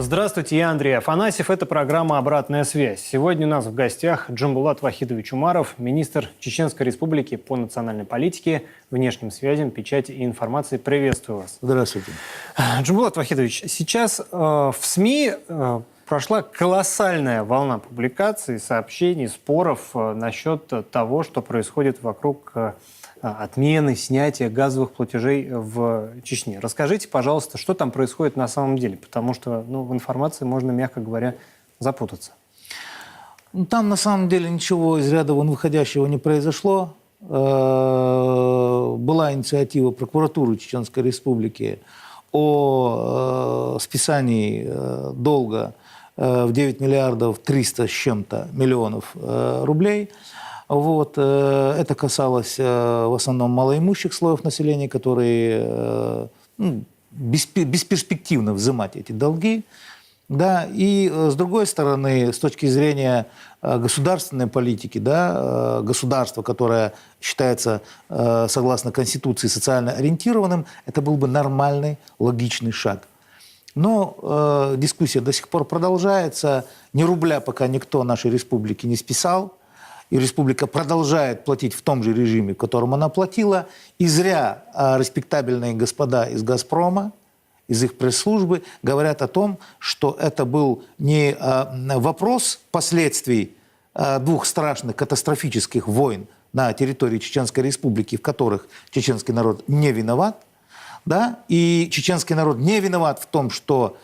Здравствуйте, я Андрей Афанасьев. Это программа «Обратная связь». Сегодня у нас в гостях Джамбулат Вахидович Умаров, министр Чеченской Республики по национальной политике, внешним связям, печати и информации. Приветствую вас. Здравствуйте. Джамбулат Вахидович, сейчас в СМИ прошла колоссальная волна публикаций, сообщений, споров насчет того, что происходит вокруг отмены, снятия газовых платежей в Чечне. Расскажите, пожалуйста, что там происходит на самом деле, потому что в информации можно, мягко говоря, запутаться. Там на самом деле ничего из ряда вон выходящего не произошло. Была инициатива прокуратуры Чеченской Республики о списании долга в 9 миллиардов 300 с чем-то миллионов рублей. Вот. Это касалось в основном малоимущих слоев населения, которые бесперспективно взимать эти долги. Да. И с другой стороны, с точки зрения государственной политики, да, государства, которое считается, согласно Конституции, социально ориентированным, это был бы нормальный, логичный шаг. Но дискуссия до сих пор продолжается. Ни рубля пока никто нашей республики не списал. И республика продолжает платить в том же режиме, в котором она платила. И зря респектабельные господа из «Газпрома», из их пресс-службы говорят о том, что это был не вопрос последствий двух страшных катастрофических войн на территории Чеченской Республики, в которых чеченский народ не виноват. Да? И чеченский народ не виноват в том, что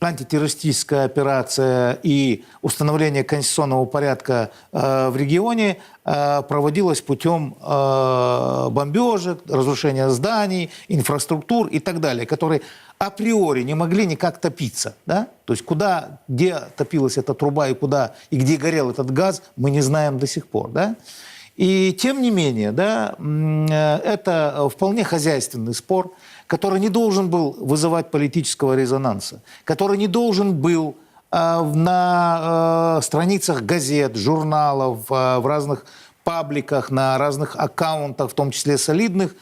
антитеррористическая операция и установление конституционного порядка в регионе проводилась путем бомбежек, разрушения зданий, инфраструктур и так далее, которые априори не могли никак топиться. Да? То есть где топилась эта труба и где горел этот газ, мы не знаем до сих пор. Да? И тем не менее, да, это вполне хозяйственный спор, который не должен был вызывать политического резонанса, который не должен был на страницах газет, журналов, в разных пабликах, на разных аккаунтах, в том числе солидных,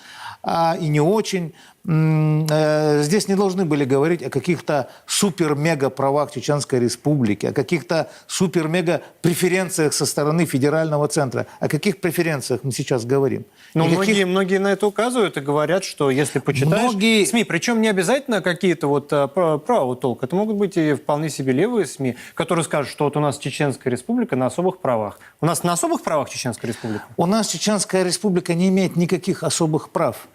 и не очень. Здесь не должны были говорить о каких-то супер-мега правах Чеченской Республики, о каких-то супер-мега преференциях со стороны федерального центра. О каких преференциях мы сейчас говорим? Но многие на это указывают и говорят, что если почитаешь СМИ, причем не обязательно какие-то правого толка, это могут быть и вполне себе левые СМИ, которые скажут, что вот у нас Чеченская Республика на особых правах. У нас на особых правах Чеченская Республика? У нас Чеченская Республика не имеет никаких особых прав.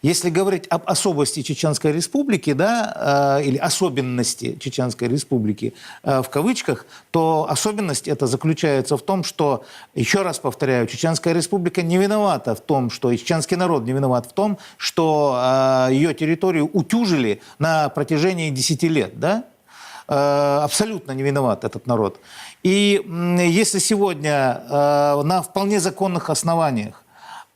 Если говорить об особости Чеченской Республики, да, или особенности Чеченской Республики в кавычках, то особенность эта заключается в том, что, еще раз повторяю, Чеченская Республика не виновата в том, что и чеченский народ не виноват в том, что ее территорию утюжили на протяжении 10 лет, да? Абсолютно не виноват этот народ. И если сегодня на вполне законных основаниях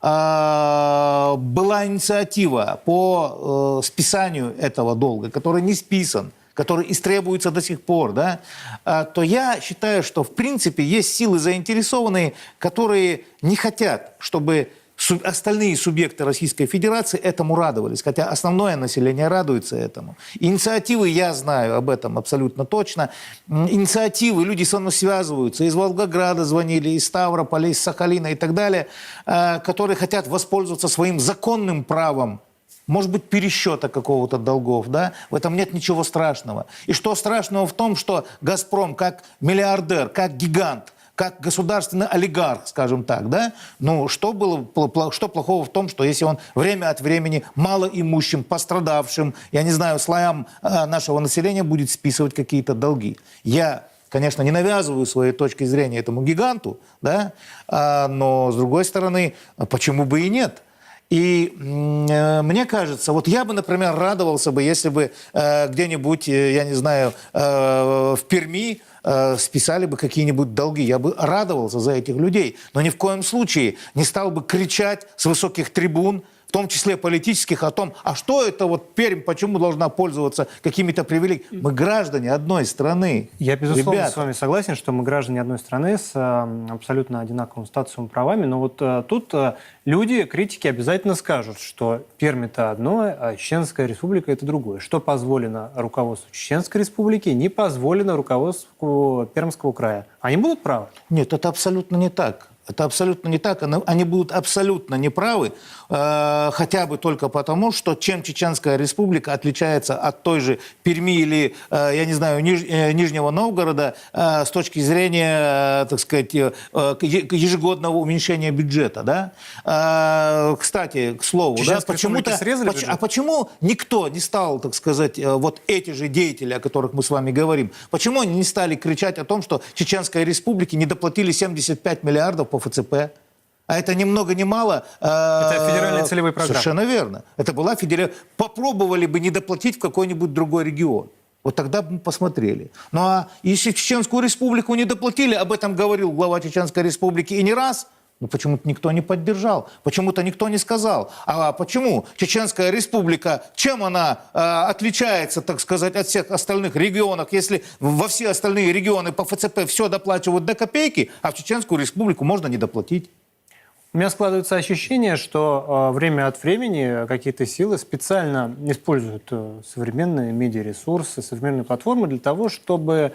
была инициатива по списанию этого долга, который не списан, который истребуется до сих пор, да, то я считаю, что в принципе есть силы заинтересованные, которые не хотят, чтобы остальные субъекты Российской Федерации этому радовались, хотя основное население радуется этому. Инициативы, я знаю об этом абсолютно точно, инициативы, люди со мной связываются, из Волгограда звонили, из Ставрополя, из Сахалина и так далее, которые хотят воспользоваться своим законным правом, может быть, пересчета какого-то долгов, да? В этом нет ничего страшного. И что страшного в том, что «Газпром» как миллиардер, как гигант, как государственный олигарх, скажем так, да? Ну, что плохого в том, что если он время от времени малоимущим, пострадавшим, я не знаю, слоям нашего населения будет списывать какие-то долги? Я, конечно, не навязываю своей точки зрения этому гиганту, да? Но, с другой стороны, почему бы и нет? И мне кажется, вот я бы, например, радовался бы, если бы где-нибудь, я не знаю, в Перми списали бы какие-нибудь долги. Я бы радовался за этих людей. Но ни в коем случае не стал бы кричать с высоких трибун в том числе политических, о том, а что это вот Пермь, почему должна пользоваться какими-то привилегиями. Мы граждане одной страны. Я, безусловно, Ребята. с вами согласен, что мы граждане одной страны с абсолютно одинаковым статусом и правами, но вот тут люди, критики обязательно скажут, что Пермь – это одно, а Чеченская республика – это другое. Что позволено руководству Чеченской республики, не позволено руководству Пермского края. Они будут правы? Нет, это абсолютно не так. Это абсолютно не так. Они будут абсолютно неправы, хотя бы только потому, что чем Чеченская республика отличается от той же Перми или, я не знаю, Нижнего Новгорода с точки зрения, так сказать, ежегодного уменьшения бюджета. Да? Кстати, к слову, да, почему-то, а почему никто не стал, так сказать, вот эти же деятели, о которых мы с вами говорим, почему они не стали кричать о том, что Чеченской республике не доплатили 75 миллиардов по ФЦП? А это ни много ни мало... Это федеральные целевые программы. Совершенно верно. Это была федеральная... Попробовали бы не доплатить в какой-нибудь другой регион. Вот тогда бы мы посмотрели. Ну а если Чеченскую республику не доплатили, об этом говорил глава Чеченской республики и не раз, но почему-то никто не поддержал, почему-то никто не сказал. А почему Чеченская республика, чем она отличается, так сказать, от всех остальных регионов, если во все остальные регионы по ФЦП все доплачивают до копейки, а в Чеченскую республику можно не доплатить? У меня складывается ощущение, что время от времени какие-то силы специально используют современные медиаресурсы, современные платформы для того, чтобы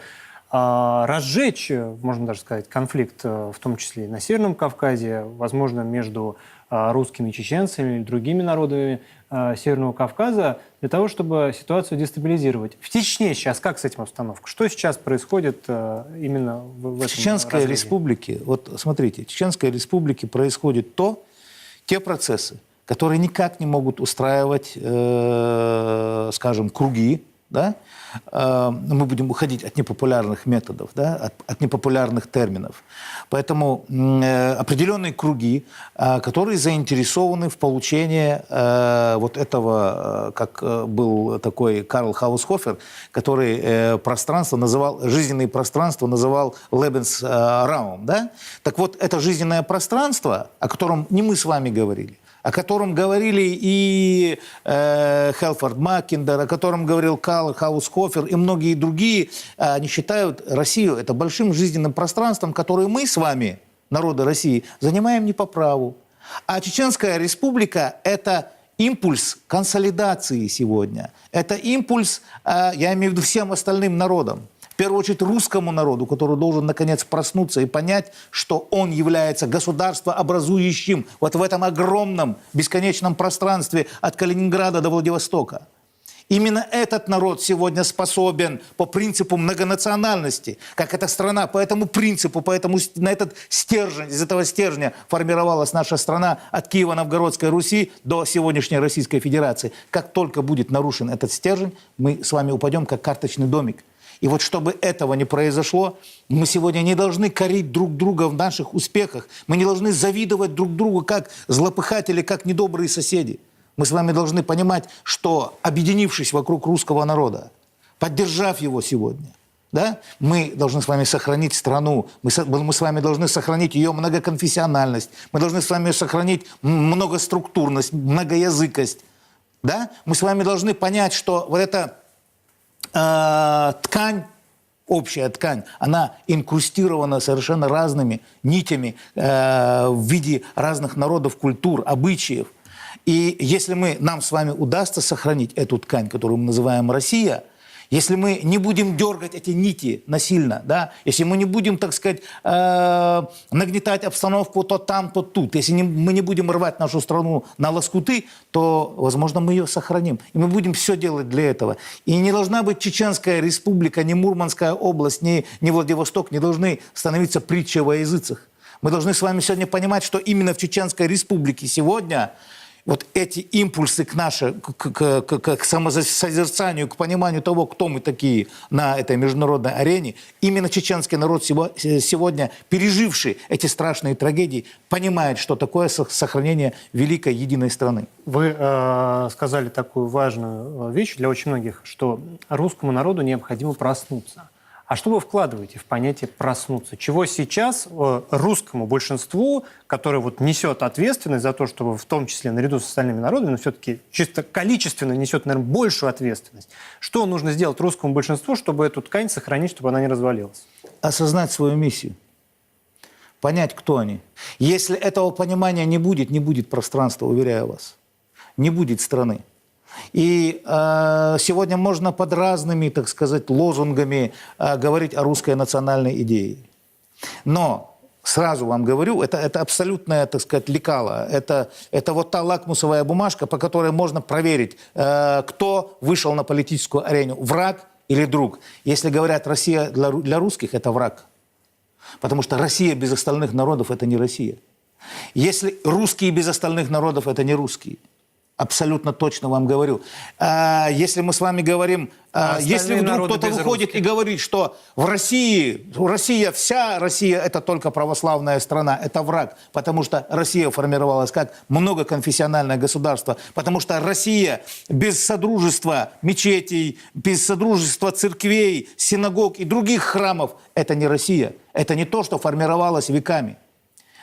разжечь, можно даже сказать, конфликт, в том числе и на Северном Кавказе, возможно, между русскими чеченцами или другими народами Северного Кавказа, для того, чтобы ситуацию дестабилизировать. В Чечне сейчас как с этим обстановка? Что сейчас происходит именно в этом Чеченской разрезе? республике, вот смотрите, в Чеченской республике происходят те процессы, которые никак не могут устраивать, скажем, круги, да? Мы будем уходить от непопулярных методов, да? от непопулярных терминов. Поэтому определенные круги, которые заинтересованы в получении вот этого, как был такой Карл Хаусхофер, который жизненное пространство называл Lebensraum. Да? Так вот, это жизненное пространство, о котором не мы с вами говорили, о котором говорили и Хелфорд Маккиндер, о котором говорил Карл Хаусхофер и многие другие, они считают Россию это большим жизненным пространством, которое мы с вами, народы России, занимаем не по праву. А Чеченская республика – это импульс консолидации сегодня. Это импульс, я имею в виду всем остальным народам. В первую очередь русскому народу, который должен наконец проснуться и понять, что он является государствообразующим вот в этом огромном бесконечном пространстве от Калининграда до Владивостока. Именно этот народ сегодня способен по принципу многонациональности, как эта страна, по этому принципу, на этот стержень, из этого стержня формировалась наша страна от Киево-Новгородской Руси до сегодняшней Российской Федерации. Как только будет нарушен этот стержень, мы с вами упадем как карточный домик. И вот чтобы этого не произошло, мы сегодня не должны корить друг друга в наших успехах. Мы не должны завидовать друг другу как злопыхатели, как недобрые соседи. Мы с вами должны понимать, что, объединившись вокруг русского народа, поддержав его сегодня, да, мы должны с вами сохранить страну, мы с вами должны сохранить ее многоконфессиональность, мы должны с вами сохранить многоструктурность, многоязыкость. Да? Мы с вами должны понять, что вот эта ткань, общая ткань, она инкрустирована совершенно разными нитями в виде разных народов, культур, обычаев. И если нам с вами удастся сохранить эту ткань, которую мы называем Россия, если мы не будем дергать эти нити насильно, да, если мы не будем, так сказать, нагнетать обстановку то там, то тут, если мы не будем рвать нашу страну на лоскуты, то, возможно, мы ее сохраним. И мы будем все делать для этого. И не должна быть Чеченская республика, ни Мурманская область, ни Владивосток не должны становиться притчей во языцах. Мы должны с вами сегодня понимать, что именно в Чеченской республике сегодня вот эти импульсы к самосозерцанию, к пониманию того, кто мы такие на этой международной арене, именно чеченский народ сегодня, переживший эти страшные трагедии, понимает, что такое сохранение великой единой страны. Вы сказали такую важную вещь для очень многих, что русскому народу необходимо проснуться. А что вы вкладываете в понятие «проснуться»? Чего сейчас русскому большинству, которое вот несет ответственность за то, чтобы в том числе наряду с остальными народами, но все-таки чисто количественно несет, наверное, большую ответственность, что нужно сделать русскому большинству, чтобы эту ткань сохранить, чтобы она не развалилась? Осознать свою миссию. Понять, кто они. Если этого понимания не будет пространства, уверяю вас. Не будет страны. И сегодня можно под разными, так сказать, лозунгами говорить о русской национальной идее. Но сразу вам говорю, это абсолютное, так сказать, лекало. Это вот та лакмусовая бумажка, по которой можно проверить, кто вышел на политическую арену, враг или друг. Если говорят «Россия для русских», это враг. Потому что Россия без остальных народов – это не Россия. Если русские без остальных народов – это не русские. Абсолютно точно вам говорю. Если мы с вами говорим, если вдруг кто-то выходит и говорит, что в России, вся Россия это только православная страна, это враг, потому что Россия формировалась как многоконфессиональное государство, потому что Россия без содружества мечетей, без содружества церквей, синагог и других храмов, это не Россия. Это не то, что формировалось веками.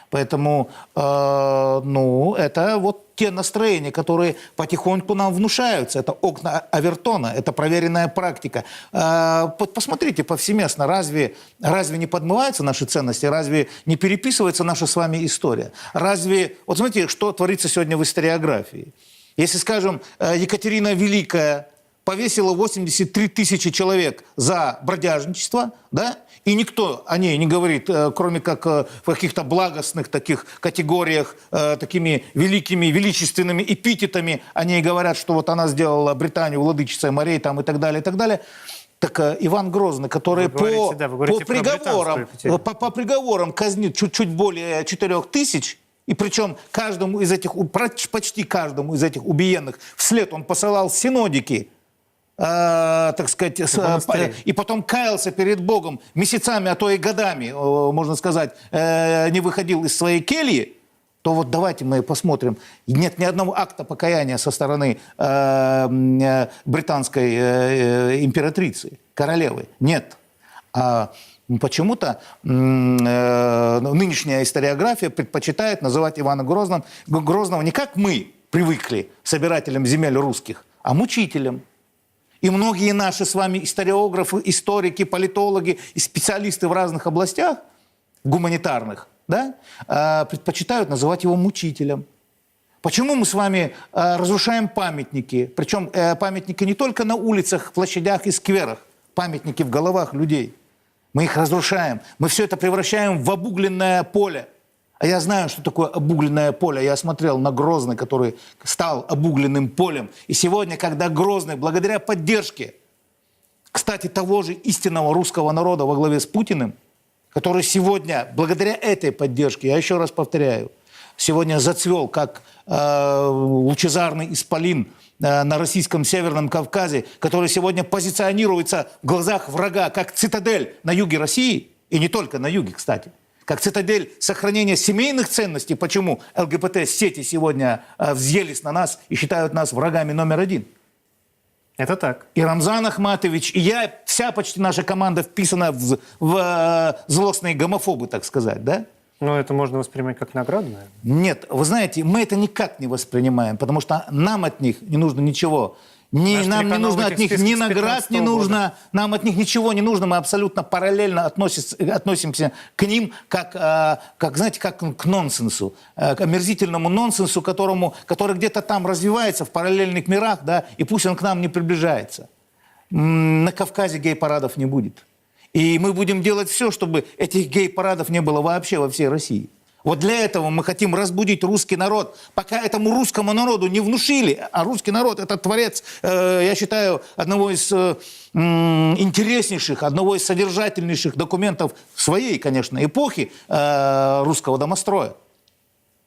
Поэтому, это вот те настроения, которые потихоньку нам внушаются. Это окна Авертона, это проверенная практика. Посмотрите повсеместно, разве не подмываются наши ценности, разве не переписывается наша с вами история? Разве, вот смотрите, что творится сегодня в историографии. Если, скажем, Екатерина Великая повесила 83 тысячи человек за бродяжничество, да? И никто о ней не говорит, кроме как в каких-то благостных таких категориях, такими великими, величественными эпитетами о ней говорят, что вот она сделала Британию владычицей морей там, и так далее, и так далее. Так Иван Грозный, который по приговорам казнит чуть более 4 тысяч, и причем почти каждому из этих убиенных вслед он посылал синодики, так сказать, и потом каялся перед Богом месяцами, а то и годами, можно сказать, не выходил из своей кельи, то вот давайте мы посмотрим. Нет ни одного акта покаяния со стороны британской императрицы, королевы. Нет. Почему-то нынешняя историография предпочитает называть Ивана Грозного не как мы привыкли, собирателем земель русских, а мучителем. И многие наши с вами историографы, историки, политологи и специалисты в разных областях гуманитарных, да, предпочитают называть его мучителем. Почему мы с вами разрушаем памятники? Причем памятники не только на улицах, площадях и скверах, памятники в головах людей. Мы их разрушаем. Мы все это превращаем в обугленное поле. А я знаю, что такое обугленное поле. Я смотрел на Грозный, который стал обугленным полем. И сегодня, когда Грозный, благодаря поддержке, кстати, того же истинного русского народа во главе с Путиным, который сегодня, благодаря этой поддержке, я еще раз повторяю, сегодня зацвел как лучезарный исполин на российском Северном Кавказе, который сегодня позиционируется в глазах врага как цитадель на юге России, и не только на юге, кстати, как цитадель сохранения семейных ценностей. Почему ЛГБТ-сети сегодня взъелись на нас и считают нас врагами номер один? Это так. И Рамзан Ахматович, и я, вся почти наша команда вписана в злостные гомофобы, так сказать, да? Но это можно воспринимать как награду, наверное? Нет, вы знаете, мы это никак не воспринимаем, потому что нам от них не нужно ничего. Нам не нужно от них ни наград, не нужно, нам от них ничего не нужно. Мы абсолютно параллельно относимся к ним как, знаете, как к нонсенсу, к омерзительному нонсенсу, который где-то там развивается в параллельных мирах, да, и пусть он к нам не приближается. На Кавказе гей-парадов не будет. И мы будем делать все, чтобы этих гей-парадов не было вообще во всей России. Вот для этого мы хотим разбудить русский народ. Пока этому русскому народу не внушили, а русский народ – это творец, я считаю, одного из интереснейших, одного из содержательнейших документов своей, конечно, эпохи русского домостроя.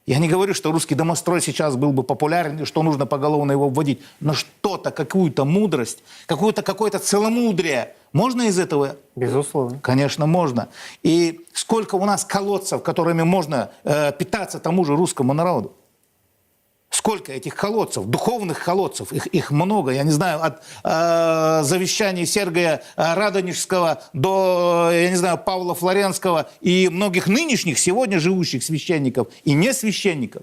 Я не говорю, что русский домострой сейчас был бы популярен, что нужно поголовно его вводить, но что-то, какую-то мудрость, какое-то целомудрие можно из этого? Безусловно. Конечно, можно. И сколько у нас колодцев, которыми можно питаться тому же русскому народу? Сколько этих колодцев, духовных колодцев, их много. Я не знаю, от завещаний Сергия Радонежского до, я не знаю, Павла Флоренского и многих нынешних, сегодня живущих священников и не священников.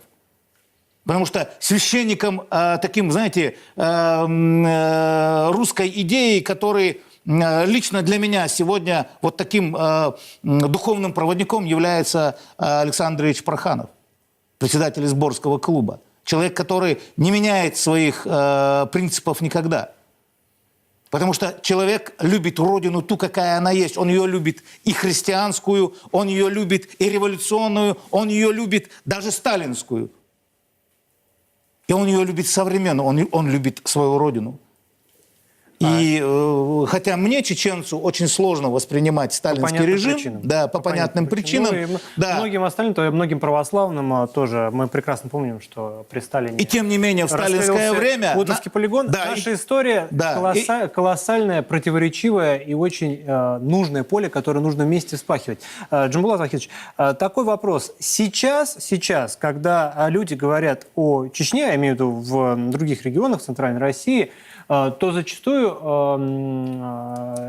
Потому что священникам таким, знаете, русской идеей, который лично для меня сегодня вот таким духовным проводником является Александр Ильич Проханов, председатель Сборского клуба. Человек, который не меняет своих принципов никогда. Потому что человек любит родину ту, какая она есть. Он ее любит и христианскую, он ее любит и революционную, он ее любит даже сталинскую. И он ее любит современную, он любит свою родину. И хотя мне, чеченцу, очень сложно воспринимать сталинский режим, да, по понятным причинам. Ну, да. Многим остальным, то и многим православным тоже, мы прекрасно помним, что при Сталине... И тем не менее, в сталинское время... Утовский полигон, да, наша история колоссальная, противоречивая и очень нужное поле, которое нужно вместе вспахивать. Джамбулат Вахидович, такой вопрос. Сейчас, когда люди говорят о Чечне, я имею в виду в других регионах Центральной России, то зачастую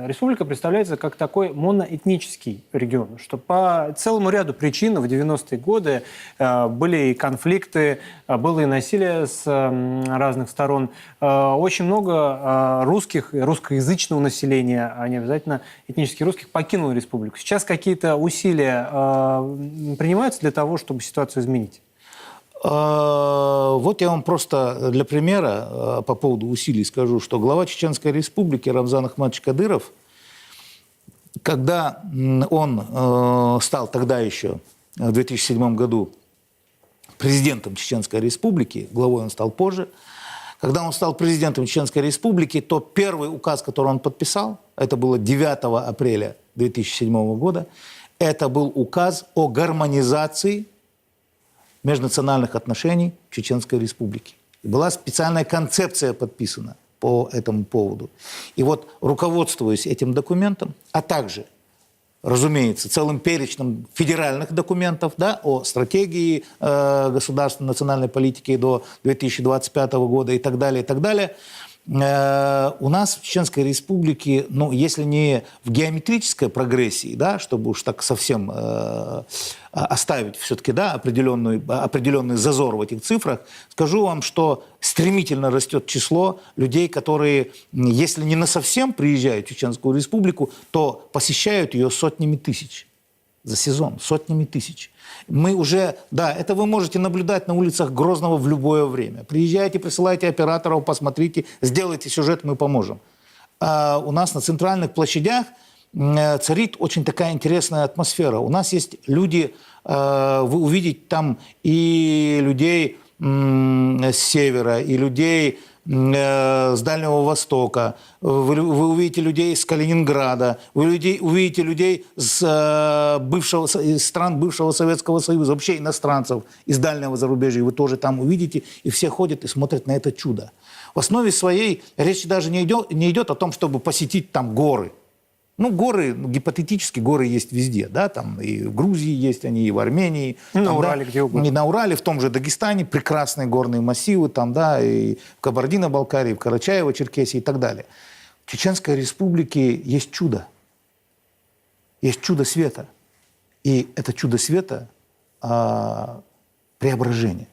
республика представляется как такой моноэтнический регион, что по целому ряду причин в 90-е годы были и конфликты, было и насилие с разных сторон. Очень много русских, русскоязычного населения, а не обязательно этнически русских, покинуло республику. Сейчас какие-то усилия принимаются для того, чтобы ситуацию изменить? Вот я вам просто для примера по поводу усилий скажу, что глава Чеченской Республики Рамзан Ахматович Кадыров, когда он стал тогда еще, в 2007 году, президентом Чеченской Республики, главой он стал позже, когда он стал президентом Чеченской Республики, то первый указ, который он подписал, это было 9 апреля 2007 года, это был указ о гармонизации межнациональных отношений в Чеченской Республике. И была специальная концепция подписана по этому поводу. И вот, руководствуясь этим документом, а также, разумеется, целым перечнем федеральных документов, да, о стратегии государственной национальной политики до 2025 года и так далее, у нас в Чеченской Республике, ну, если не в геометрической прогрессии, да, чтобы уж так совсем оставить все-таки, да, определенный зазор в этих цифрах, скажу вам, что стремительно растет число людей, которые, если не насовсем приезжают в Чеченскую Республику, то посещают ее сотнями тысяч за сезон, сотнями тысяч. Мы уже, да, это вы можете наблюдать на улицах Грозного в любое время. Приезжайте, присылайте операторов, посмотрите, сделайте сюжет, мы поможем. А у нас на центральных площадях царит очень такая интересная атмосфера. У нас есть люди, вы увидите там и людей с севера, и людей с Дальнего Востока, вы увидите людей с Калининграда, вы увидите людей из стран бывшего Советского Союза, вообще иностранцев из дальнего зарубежья, вы тоже там увидите, и все ходят и смотрят на это чудо. В основе своей речь даже не идет о том, чтобы посетить там горы. Ну, горы, гипотетически, горы есть везде, да, там и в Грузии есть они, и в Армении. И на там, Урале, да, где угодно. И на Урале, в том же Дагестане прекрасные горные массивы, там, да, и в Кабардино-Балкарии, в Карачаево-Черкесии и так далее. В Чеченской Республике есть чудо. Есть чудо света. И это чудо света преображение.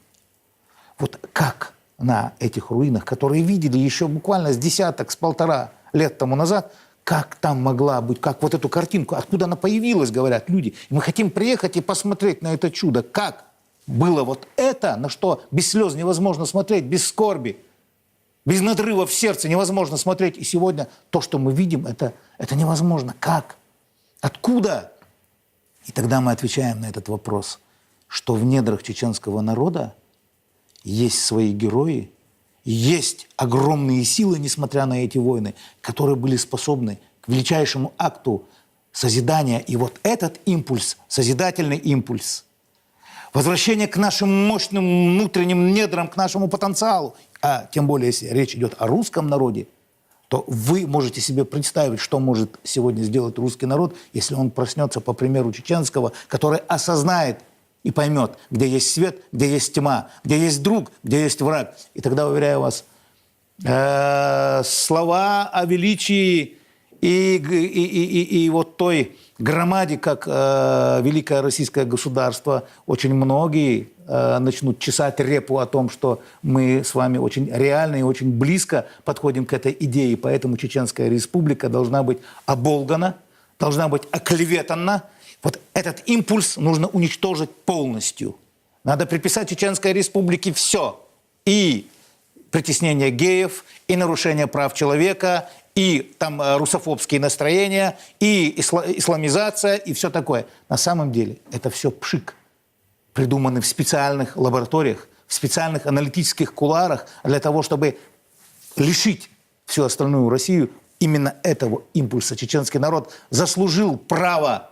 Вот как на этих руинах, которые видели еще буквально с десяток, с полтора лет тому назад, как там могла быть, как вот эту картинку, откуда она появилась, говорят люди. И мы хотим приехать и посмотреть на это чудо. Как было вот это, на что без слез невозможно смотреть, без скорби, без надрыва в сердце невозможно смотреть. И сегодня то, что мы видим, это невозможно. Как? Откуда? И тогда мы отвечаем на этот вопрос, что в недрах чеченского народа есть свои герои, есть огромные силы, несмотря на эти войны, которые были способны к величайшему акту созидания. И вот этот импульс, созидательный импульс, возвращение к нашим мощным внутренним недрам, к нашему потенциалу, а тем более, если речь идет о русском народе, то вы можете себе представить, что может сегодня сделать русский народ, если он проснется по примеру чеченского, который осознает и поймет, где есть свет, где есть тьма, где есть друг, где есть враг. И тогда, уверяю вас, слова о величии и вот той громаде, как великое российское государство, очень многие начнут чесать репу о том, что мы с вами очень реально и очень близко подходим к этой идее. Поэтому Чеченская республика должна быть оболгана, должна быть оклеветана. Вот этот импульс нужно уничтожить полностью. Надо приписать Чеченской республике все. И притеснение геев, и нарушение прав человека, и там русофобские настроения, и исламизация, и все такое. На самом деле это все пшик, придуманный в специальных лабораториях, в специальных аналитических кулуарах для того, чтобы лишить всю остальную Россию именно этого импульса. Чеченский народ заслужил право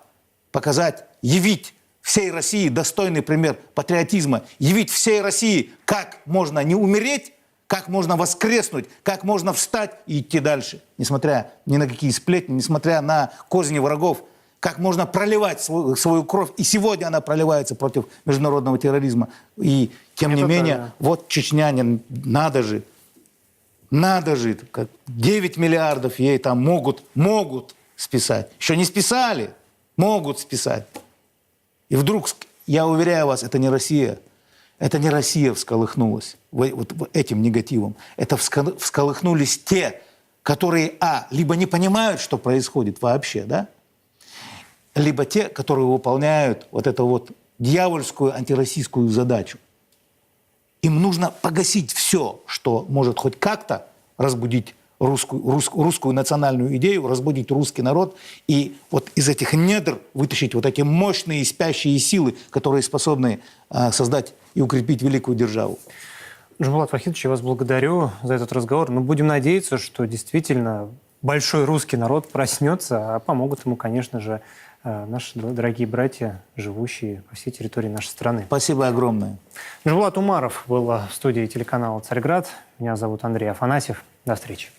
показать, явить всей России достойный пример патриотизма, явить всей России, как можно не умереть, как можно воскреснуть, как можно встать и идти дальше, несмотря ни на какие сплетни, несмотря на козни врагов, как можно проливать свою кровь, и сегодня она проливается против международного терроризма. И тем не менее, вот чечняне, надо же, как 9 миллиардов ей там могут списать. Еще не списали, могут списать. И вдруг, я уверяю вас, это не Россия. Это не Россия всколыхнулась вот этим негативом. Это всколыхнулись те, которые, либо не понимают, что происходит вообще, да? Либо те, которые выполняют вот эту вот дьявольскую антироссийскую задачу. Им нужно погасить все, что может хоть как-то разбудить русскую национальную идею, разбудить русский народ и вот из этих недр вытащить вот эти мощные спящие силы, которые способны создать и укрепить великую державу. Жумбулат Вахидович, я вас благодарю за этот разговор. Но будем надеяться, что действительно большой русский народ проснется, а помогут ему, конечно же, наши дорогие братья, живущие по всей территории нашей страны. Спасибо огромное. Жумбулат Умаров был в студии телеканала «Царьград». Меня зовут Андрей Афанасьев. До встречи.